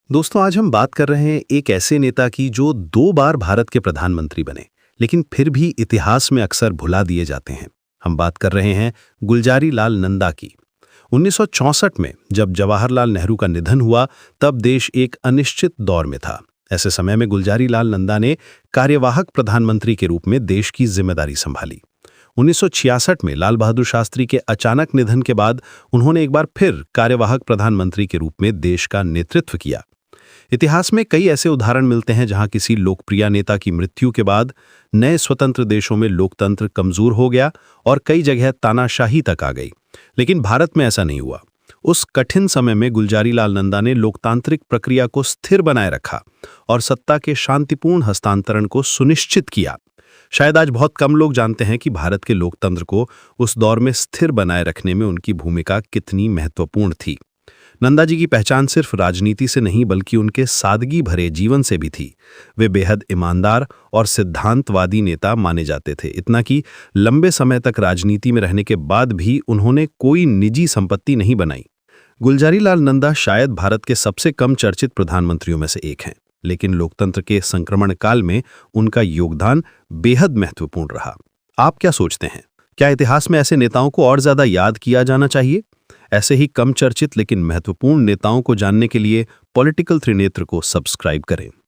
दोस्तों, आज हम बात कर रहे हैं एक ऐसे नेता की जो 2 बार भारत के प्रधानमंत्री बने, लेकिन फिर भी इतिहास में अक्सर भुला दिए जाते हैं। हम बात कर रहे हैं गुलजारी लाल नंदा की। 1964 में जब जवाहरलाल नेहरू का निधन हुआ, तब देश एक अनिश्चित दौर में था। ऐसे समय में गुलजारी लाल नंदा ने कार्यवाहक प्रधानमंत्री के रूप में देश की जिम्मेदारी संभाली। 1966 में लाल बहादुर शास्त्री के अचानक निधन के बाद उन्होंने एक बार फिर कार्यवाहक प्रधानमंत्री के रूप में देश का नेतृत्व किया। इतिहास में कई ऐसे उदाहरण मिलते हैं जहां किसी लोकप्रिय नेता की मृत्यु के बाद नए स्वतंत्र देशों में लोकतंत्र कमजोर हो गया और कई जगह तानाशाही तक आ गई। लेकिन भारत में ऐसा नहीं हुआ। उस कठिन समय में गुलजारी लाल नंदा ने लोकतांत्रिक प्रक्रिया को स्थिर बनाए रखा और सत्ता के शांतिपूर्ण हस्तांतरण को सुनिश्चित किया। शायद आज बहुत कम लोग जानते हैं कि भारत के लोकतंत्र को उस दौर में स्थिर बनाए रखने में उनकी भूमिका कितनी महत्वपूर्ण थी। नंदा जी की पहचान सिर्फ राजनीति से नहीं बल्कि उनके सादगी भरे जीवन से भी थी। वे बेहद ईमानदार और सिद्धांतवादी नेता माने जाते थे, इतना कि लंबे समय तक राजनीति में रहने के बाद भी उन्होंने कोई निजी संपत्ति नहीं बनाई। गुलजारी लाल नंदा शायद भारत के सबसे कम चर्चित प्रधानमंत्रियों में से एक हैं, लेकिन लोकतंत्र के संक्रमण काल में उनका योगदान बेहद महत्वपूर्ण रहा। आप क्या सोचते हैं? क्या इतिहास में ऐसे नेताओं को और ज्यादा याद किया जाना चाहिए? ऐसे ही कम चर्चित लेकिन महत्वपूर्ण नेताओं को जानने के लिए पॉलिटिकल त्रिनेत्र को सब्सक्राइब करें।